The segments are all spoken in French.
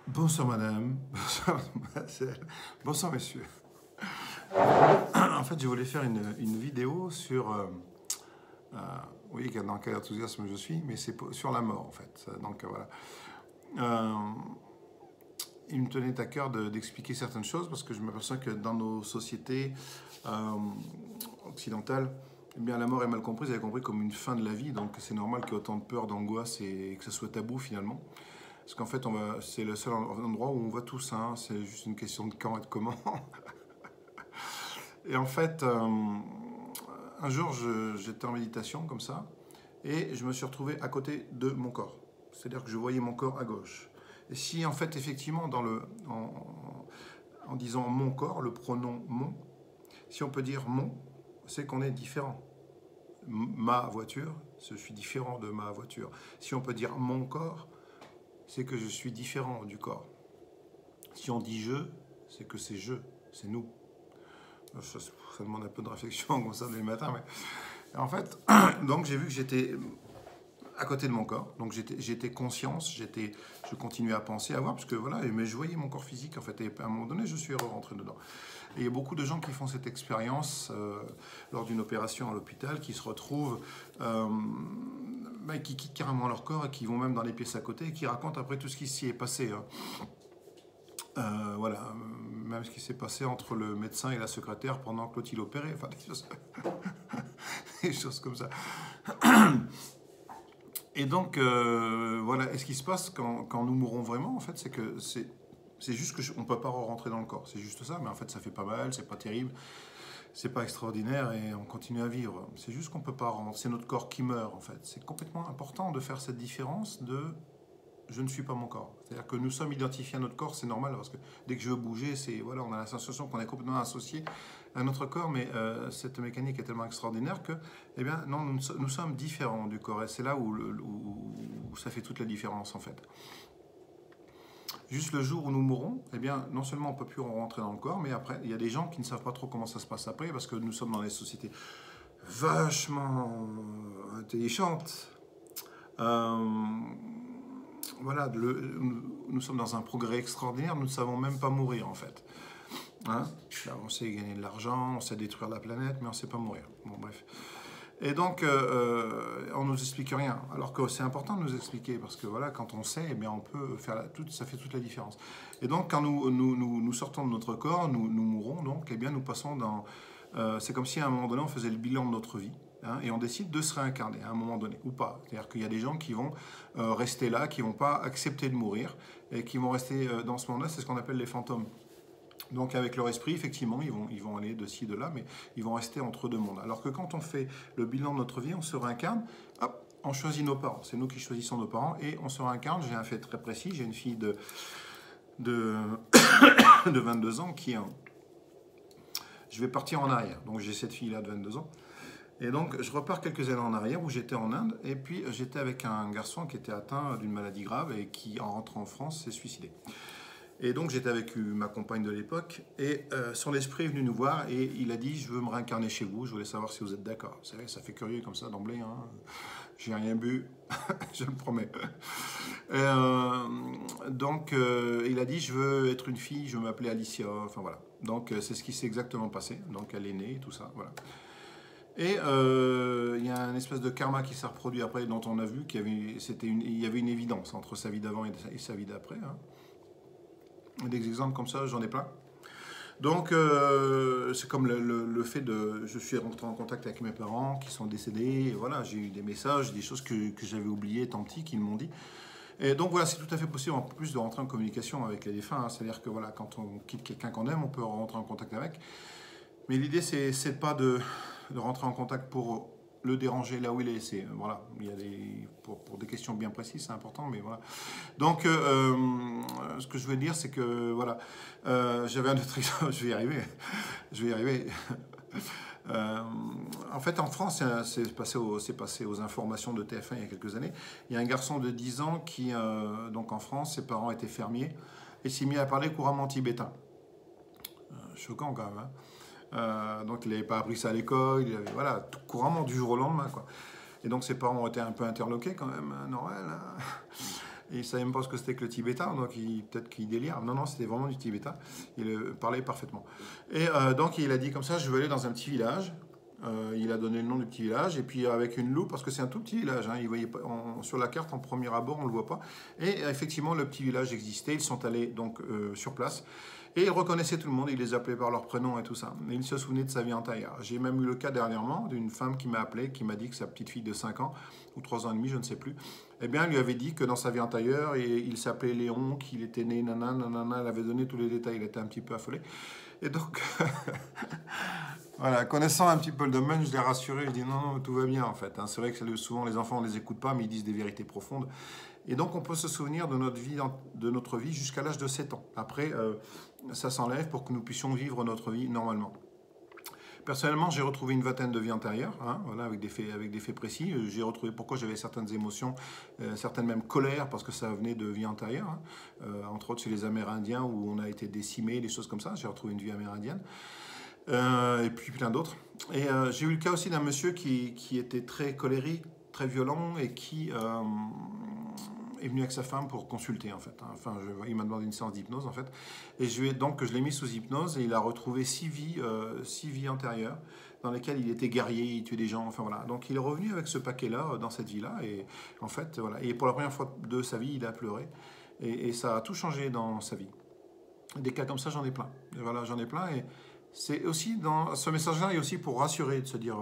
Bonsoir madame, bonsoir mademoiselle, bonsoir messieurs. En fait, je voulais faire une vidéo sur... vous voyez dans quel enthousiasme je suis, mais c'est sur la mort en fait. Donc voilà. Il me tenait à cœur d'expliquer certaines choses parce que je m'aperçois que dans nos sociétés occidentales, eh bien, la mort est mal comprise, elle est comprise comme une fin de la vie, donc c'est normal qu'il y ait autant de peur, d'angoisse et que ce soit tabou finalement. Parce qu'en fait, c'est le seul endroit où on voit tout ça, hein. C'est juste une question de quand et de comment. Et en fait, un jour, j'étais en méditation comme ça, et je me suis retrouvé à côté de mon corps. C'est-à-dire que je voyais mon corps à gauche. Et si en fait, effectivement, en disant mon corps, le pronom mon, si on peut dire mon, c'est qu'on est différent. Ma voiture, je suis différent de ma voiture. Si on peut dire mon corps, c'est que je suis différent du corps. Si on dit je, c'est que c'est je, c'est nous. Ça demande un peu de réflexion comme ça dès le matin. Mais... En fait, donc j'ai vu que j'étais à côté de mon corps. Donc j'étais conscience, je continuais à penser, à voir, parce que voilà, mais je voyais mon corps physique en fait. Et à un moment donné, je suis rentré dedans. Et il y a beaucoup de gens qui font cette expérience lors d'une opération à l'hôpital, qui se retrouvent, qui quittent carrément leur corps et qui vont même dans les pièces à côté et qui racontent après tout ce qui s'y est passé. Voilà, même ce qui s'est passé entre le médecin et la secrétaire pendant que l'autre il opérait, enfin des choses comme ça. Et donc, voilà, et ce qui se passe quand nous mourons vraiment, en fait, c'est que c'est juste qu'on ne peut pas rentrer dans le corps. C'est juste ça, mais en fait, ça fait pas mal, c'est pas terrible, c'est pas extraordinaire et on continue à vivre. C'est juste qu'on peut pas rentrer, c'est notre corps qui meurt, en fait. C'est complètement important de faire cette différence de je ne suis pas mon corps. C'est-à-dire que nous sommes identifiés à notre corps, c'est normal, parce que dès que je veux bouger, voilà, on a la sensation qu'on est complètement associé à notre corps, mais cette mécanique est tellement extraordinaire que, eh bien, non, nous sommes différents du corps, et c'est là où ça fait toute la différence, en fait. Juste le jour où nous mourrons, eh bien, non seulement on ne peut plus rentrer dans le corps, mais après, il y a des gens qui ne savent pas trop comment ça se passe après, parce que nous sommes dans des sociétés vachement intelligentes. Voilà, nous sommes dans un progrès extraordinaire, nous ne savons même pas mourir en fait. Hein, là, on sait gagner de l'argent, on sait détruire la planète, mais on ne sait pas mourir. Bon, bref. Et donc, on ne nous explique rien. Alors que c'est important de nous expliquer, parce que voilà, quand on sait, eh bien, on peut faire ça fait toute la différence. Et donc, quand nous sortons de notre corps, nous mourons, donc, eh bien, nous passons dans... c'est comme si à un moment donné, on faisait le bilan de notre vie. Hein, et on décide de se réincarner à un moment donné, ou pas. C'est-à-dire qu'il y a des gens qui vont rester là, qui ne vont pas accepter de mourir, et qui vont rester dans ce monde-là, c'est ce qu'on appelle les fantômes. Donc avec leur esprit, effectivement, ils vont aller de ci, de là, mais ils vont rester entre deux mondes. Alors que quand on fait le bilan de notre vie, on se réincarne, hop, on choisit nos parents. C'est nous qui choisissons nos parents, et on se réincarne. J'ai un fait très précis, j'ai une fille de 22 ans qui... je vais partir en arrière. Donc j'ai cette fille-là de 22 ans. Et donc, je repars quelques années en arrière où j'étais en Inde, et puis j'étais avec un garçon qui était atteint d'une maladie grave et qui, en rentrant en France, s'est suicidé. Et donc, j'étais avec ma compagne de l'époque, et son esprit est venu nous voir, et il a dit, je veux me réincarner chez vous, je voulais savoir si vous êtes d'accord. Vous savez, ça fait curieux comme ça d'emblée, hein. J'ai rien bu, je le promets. Donc, il a dit, je veux être une fille, je veux m'appeler Alicia, enfin voilà. Donc, c'est ce qui s'est exactement passé. Donc, elle est née, tout ça, voilà. Et il y a une espèce de karma qui s'est reproduit après, dont on a vu il y avait une évidence entre sa vie d'avant et sa vie d'après. Hein. Des exemples comme ça, j'en ai plein. Donc, c'est comme le fait de... Je suis rentré en contact avec mes parents qui sont décédés. Et voilà, j'ai eu des messages, des choses que j'avais oubliées tant petit, qu'ils m'ont dit. Et donc voilà, c'est tout à fait possible en plus de rentrer en communication avec les défunts. Hein. C'est-à-dire que voilà, quand on quitte quelqu'un qu'on aime, on peut rentrer en contact avec. Mais l'idée, c'est pas de rentrer en contact pour le déranger là où il est. Voilà, il y a pour des questions bien précises, c'est important, mais voilà. Donc, ce que je veux dire, c'est que voilà, j'avais un autre exemple, je vais y arriver. En fait, en France, c'est passé aux informations de TF1 il y a quelques années. Il y a un garçon de 10 ans qui, donc en France, ses parents étaient fermiers et s'est mis à parler couramment tibétain. Choquant quand même, hein. Donc il n'avait pas appris ça à l'école, il avait, voilà, tout couramment du jour au lendemain, quoi. Et donc ses parents ont été un peu interloqués quand même, Noël. Hein. Et il ne savait même pas ce que c'était que le tibétain, donc peut-être qu'il délire. Non, non, c'était vraiment du tibétain. Il parlait parfaitement. Et donc il a dit comme ça, je veux aller dans un petit village. Il a donné le nom du petit village, et puis avec une loupe, parce que c'est un tout petit village, hein, il voyait pas, sur la carte, en premier abord, on ne le voit pas. Et effectivement, le petit village existait, ils sont allés donc sur place, et ils reconnaissaient tout le monde, ils les appelaient par leur prénom et tout ça. Et ils se souvenaient de sa vie antérieure. J'ai même eu le cas dernièrement d'une femme qui m'a appelé, qui m'a dit que sa petite fille de 5 ans, ou 3 ans et demi, je ne sais plus, eh bien, elle lui avait dit que dans sa vie antérieure, il s'appelait Léon, qu'il était né, nanana, nanana, elle avait donné tous les détails, il était un petit peu affolé. Et donc, voilà, connaissant un petit peu le domaine, je l'ai rassuré, je dis non, non, tout va bien en fait. Hein. C'est vrai que souvent les enfants, on ne les écoute pas, mais ils disent des vérités profondes. Et donc, on peut se souvenir de notre vie jusqu'à l'âge de 7 ans. Après, ça s'enlève pour que nous puissions vivre notre vie normalement. Personnellement, j'ai retrouvé une vingtaine de vies antérieures, hein, voilà, avec des faits précis. J'ai retrouvé pourquoi j'avais certaines émotions, certaines même colères, parce que ça venait de vies antérieures. Hein. Entre autres, chez les Amérindiens, où on a été décimés, des choses comme ça. J'ai retrouvé une vie amérindienne. Et puis plein d'autres. Et j'ai eu le cas aussi d'un monsieur qui était très colérique, très violent, et qui est venu avec sa femme pour consulter en fait. Enfin, il m'a demandé une séance d'hypnose en fait. Et je l'ai mis sous hypnose, et il a retrouvé 6 vies antérieures dans lesquelles il était guerrier, il tuait des gens, enfin voilà. Donc il est revenu avec ce paquet-là dans cette vie-là, et en fait voilà. Et pour la première fois de sa vie, il a pleuré, et ça a tout changé dans sa vie. Des cas comme ça, j'en ai plein. Et voilà, j'en ai plein, et c'est aussi dans ce message-là, et aussi pour rassurer, de se dire,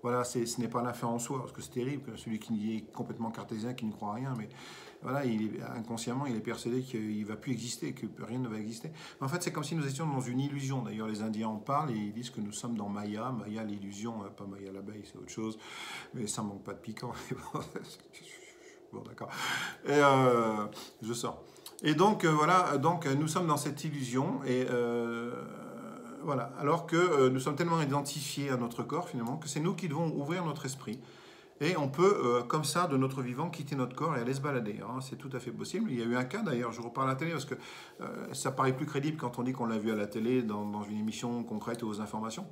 voilà, ce n'est pas la fin en soi, parce que c'est terrible, que celui qui est complètement cartésien, qui ne croit à rien, mais voilà, inconsciemment, il est persuadé qu'il ne va plus exister, que rien ne va exister. Mais en fait, c'est comme si nous étions dans une illusion. D'ailleurs, les Indiens en parlent, et ils disent que nous sommes dans Maya. Maya, l'illusion, pas Maya l'abeille, c'est autre chose, mais ça ne manque pas de piquant. Bon, d'accord. Et je sors. Et donc, voilà, donc, nous sommes dans cette illusion, et voilà, alors que nous sommes tellement identifiés à notre corps, finalement, que c'est nous qui devons ouvrir notre esprit. Et on peut, comme ça, de notre vivant, quitter notre corps et aller se balader. Hein. C'est tout à fait possible. Il y a eu un cas, d'ailleurs, je reparle à la télé, parce que ça paraît plus crédible quand on dit qu'on l'a vu à la télé, dans une émission concrète aux informations.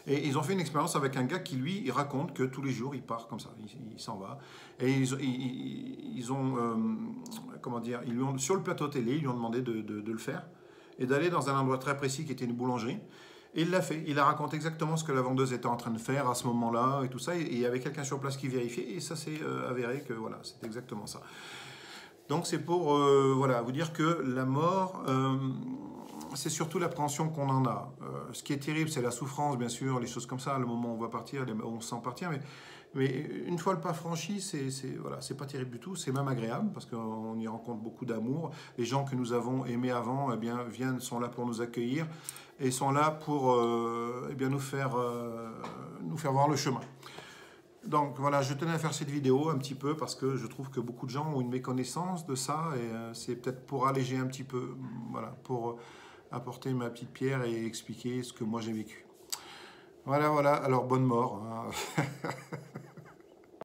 Et ils ont fait une expérience avec un gars qui, lui, il raconte que tous les jours, il part comme ça, il s'en va. Et ils ont comment dire, sur le plateau télé, ils lui ont demandé de le faire, et d'aller dans un endroit très précis qui était une boulangerie. Et il l'a fait. Il a raconté exactement ce que la vendeuse était en train de faire à ce moment-là et tout ça. Et il y avait quelqu'un sur place qui vérifiait, et ça s'est avéré que voilà, c'est exactement ça. Donc c'est pour voilà, vous dire que la mort, c'est surtout l'appréhension qu'on en a. Ce qui est terrible, c'est la souffrance, bien sûr, les choses comme ça, le moment où on va partir, on se sent partir, mais une fois le pas franchi, voilà, c'est pas terrible du tout, c'est même agréable, parce qu'on y rencontre beaucoup d'amour. Les gens que nous avons aimés avant, eh bien, sont là pour nous accueillir, et sont là pour eh bien, nous faire voir le chemin. Donc voilà, je tenais à faire cette vidéo un petit peu, parce que je trouve que beaucoup de gens ont une méconnaissance de ça, et c'est peut-être pour alléger un petit peu, voilà, pour apporter ma petite pierre et expliquer ce que moi j'ai vécu. Voilà, voilà, alors bonne mort. Hein.